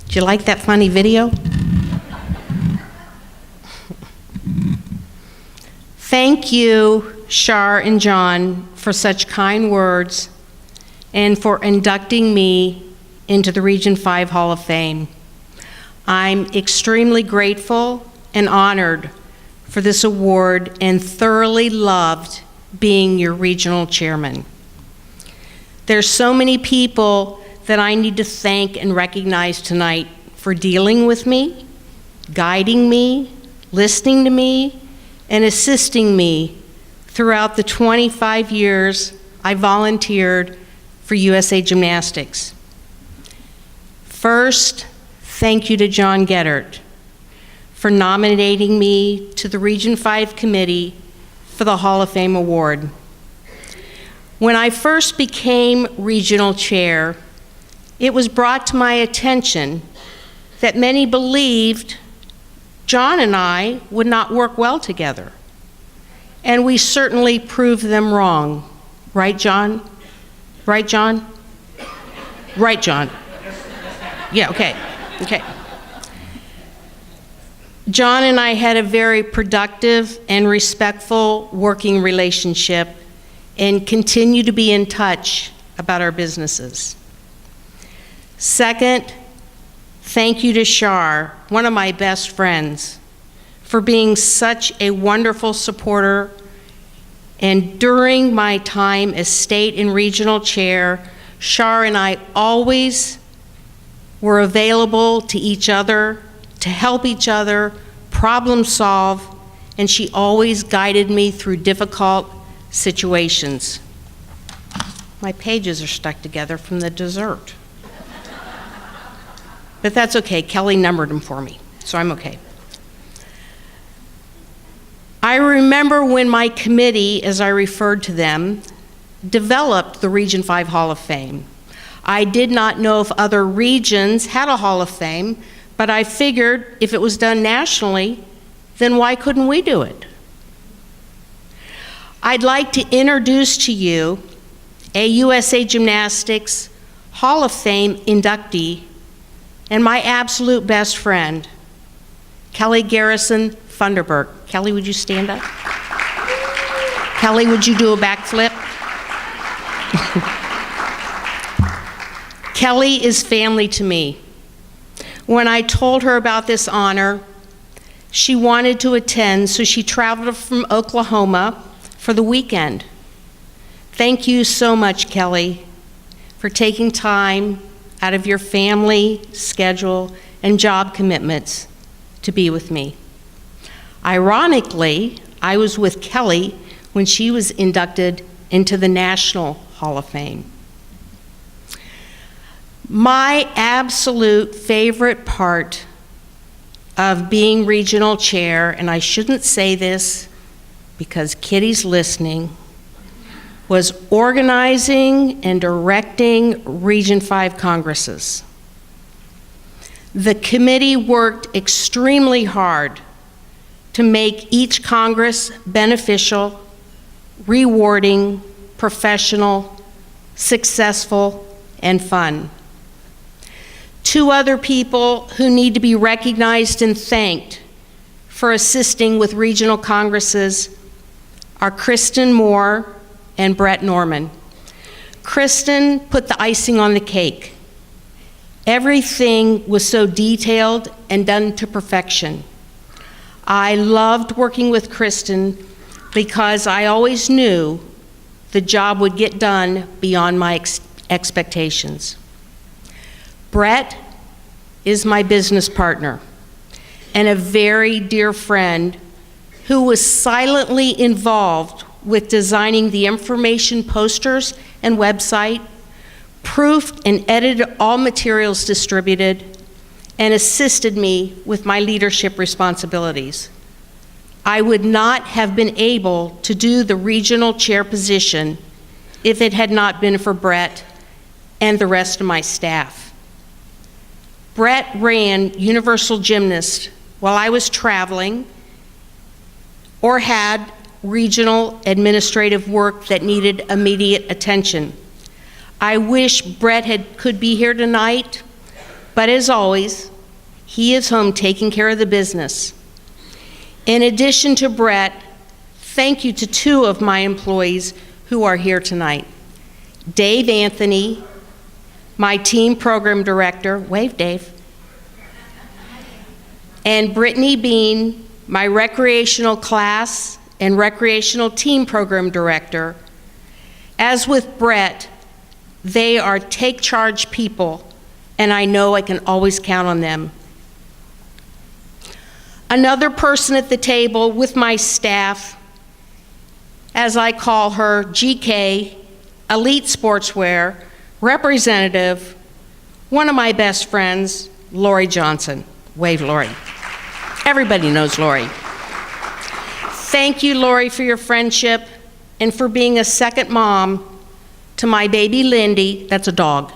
Do you like that funny video? Thank you, Shar and John, for such kind words and for inducting me into the Region 5 Hall of Fame. I'm extremely grateful and honored for this award and thoroughly loved being your regional chairman. There's so many people that I need to thank and recognize tonight for dealing with me, guiding me, listening to me, and assisting me throughout the 25 years I volunteered for USA Gymnastics. First, thank you to John Geddert for nominating me to the Region 5 Committee for the Hall of Fame Award. When I first became regional chair, it was brought to my attention that many believed John and I would not work well together. And we certainly proved them wrong. Right, John? Right, John? Right, John? Yeah, okay. John and I had a very productive and respectful working relationship and continue to be in touch about our businesses. Second, thank you to Shar, one of my best friends, for being such a wonderful supporter. And during my time as state and regional chair, Shar and I always were available to each other, to help each other, problem solve, and she always guided me through difficult situations. My pages are stuck together from the dessert. But that's okay, Kelly numbered them for me, so I'm okay. I remember when my committee, as I referred to them, developed the Region 5 Hall of Fame. I did not know if other regions had a Hall of Fame, but I figured if it was done nationally, then why couldn't we do it? I'd like to introduce to you a USA Gymnastics Hall of Fame inductee and my absolute best friend, Kelly Garrison Funderburk. Kelly, would you stand up? Kelly, would you do a backflip? Kelly is family to me. When I told her about this honor, she wanted to attend, so she traveled from Oklahoma for the weekend. Thank you so much, Kelly, for taking time out of your family schedule and job commitments to be with me. Ironically, I was with Kelly when she was inducted into the National Hall of Fame. My absolute favorite part of being regional chair, and I shouldn't say this because Kitty's listening, was organizing and directing Region 5 congresses. The committee worked extremely hard to make each congress beneficial, rewarding, professional, successful, and fun. Two other people who need to be recognized and thanked for assisting with regional congresses are Kristen Moore and Brett Norman. Kristen put the icing on the cake. Everything was so detailed and done to perfection. I loved working with Kristen because I always knew the job would get done beyond my expectations. Brett is my business partner and a very dear friend who was silently involved with designing the information posters and website, proofed and edited all materials distributed, and assisted me with my leadership responsibilities. I would not have been able to do the regional chair position if it had not been for Brett and the rest of my staff. Brett ran Universal Gymnast while I was traveling or had regional administrative work that needed immediate attention. I wish Brett could be here tonight, But as always, he is home taking care of the business. In addition to Brett, thank you to two of my employees who are here tonight. Dave Anthony, my team program director, wave Dave, and Brittany Bean, my recreational class and recreational team program director. As with Brett, they are take charge people, and I know I can always count on them. Another person at the table with my staff, as I call her, GK, Elite Sportswear, representative, one of my best friends, Lori Johnson. Wave, Lori. Everybody knows Lori. Thank you, Lori, for your friendship and for being a second mom to my baby Lindy, that's a dog,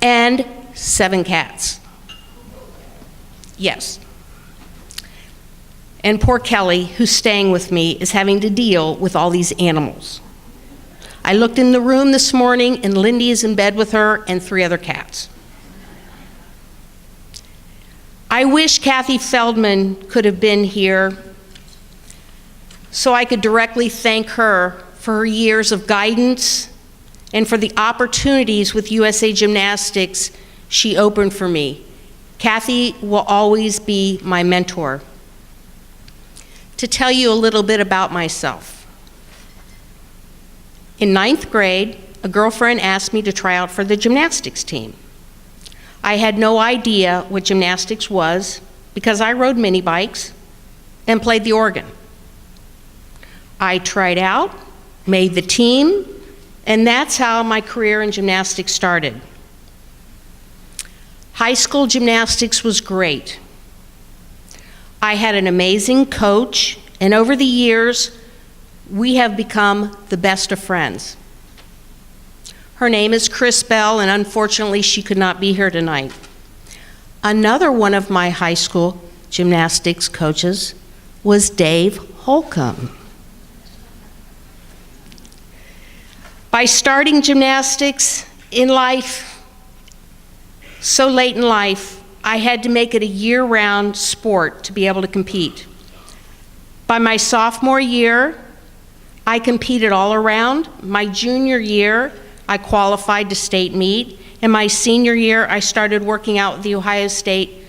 and 7 cats. Yes. And poor Kelly, who's staying with me, is having to deal with all these animals. I looked in the room this morning and Lindy is in bed with her and 3 other cats. I wish Kathy Feldman could have been here so I could directly thank her for her years of guidance and for the opportunities with USA Gymnastics she opened for me. Kathy will always be my mentor. To tell you a little bit about myself. In 9th grade, a girlfriend asked me to try out for the gymnastics team. I had no idea what gymnastics was because I rode mini bikes and played the organ. I tried out, made the team, and that's how my career in gymnastics started. High school gymnastics was great. I had an amazing coach, and over the years, we have become the best of friends. Her name is Chris Bell, and unfortunately, she could not be here tonight. Another one of my high school gymnastics coaches was Dave Holcomb. By starting gymnastics in life, so late in life, I had to make it a year-round sport to be able to compete. By my sophomore year, I competed all around. My junior year, I qualified to state meet. In my senior year, I started working out with the Ohio State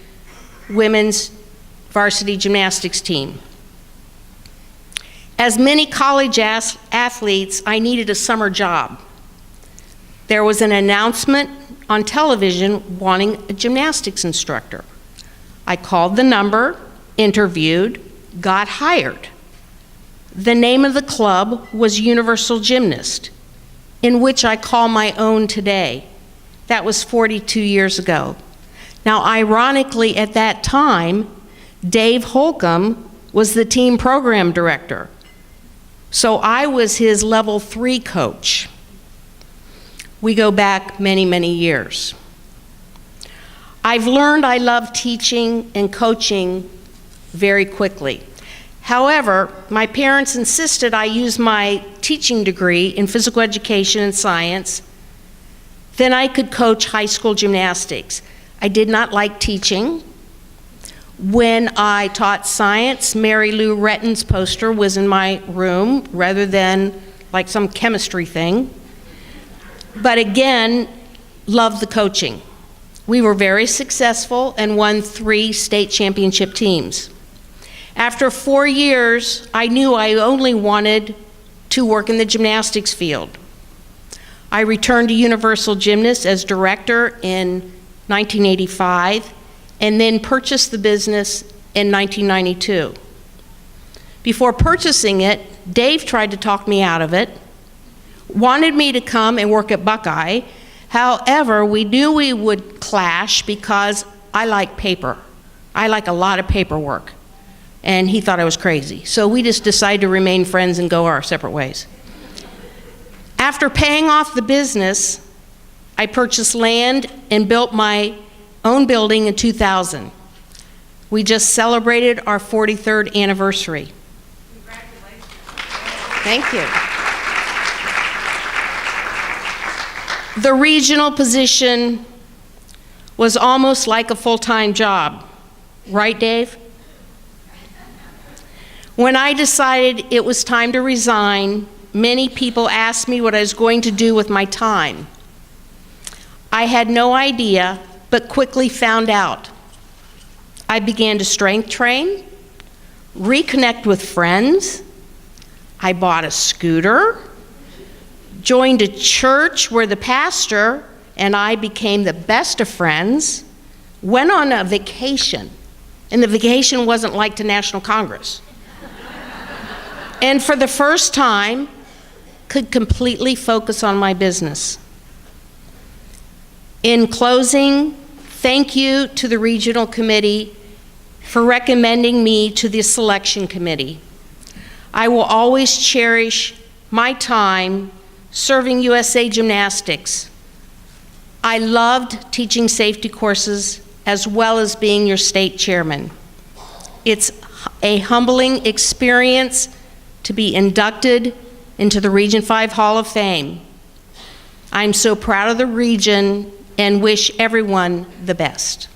women's varsity gymnastics team. As many college athletes, I needed a summer job. There was an announcement on television wanting a gymnastics instructor. I called the number, interviewed, got hired. The name of the club was Universal Gymnast, in which I call my own today. That was 42 years ago. Now, ironically, at that time, Dave Holcomb was the team program director. So I was his level 3 coach. We go back many, many years. I've learned I love teaching and coaching very quickly. However, my parents insisted I use my teaching degree in physical education and science. Then I could coach high school gymnastics. I did not like teaching. When I taught science, Mary Lou Retton's poster was in my room rather than like some chemistry thing. But again, loved the coaching. We were very successful and won 3 state championship teams. After 4 years, I knew I only wanted to work in the gymnastics field. I returned to Universal Gymnast as director in 1985 and then purchased the business in 1992. Before purchasing it, Dave tried to talk me out of it, wanted me to come and work at Buckeye. However, we knew we would clash because I like paper. I like a lot of paperwork. And he thought I was crazy. So we just decided to remain friends and go our separate ways. After paying off the business, I purchased land and built my own building in 2000. We just celebrated our 43rd anniversary. Congratulations. Thank you. The regional position was almost like a full-time job. Right, Dave? When I decided it was time to resign, many people asked me what I was going to do with my time. I had no idea, but quickly found out. I began to strength train, reconnect with friends. I bought a scooter, joined a church where the pastor and I became the best of friends, went on a vacation, and the vacation wasn't like to National Congress. And for the first time, could completely focus on my business. In closing, thank you to the Regional Committee for recommending me to the Selection Committee. I will always cherish my time serving USA Gymnastics. I loved teaching safety courses as well as being your state chairman. It's a humbling experience to be inducted into the Region 5 Hall of Fame. I'm so proud of the region and wish everyone the best.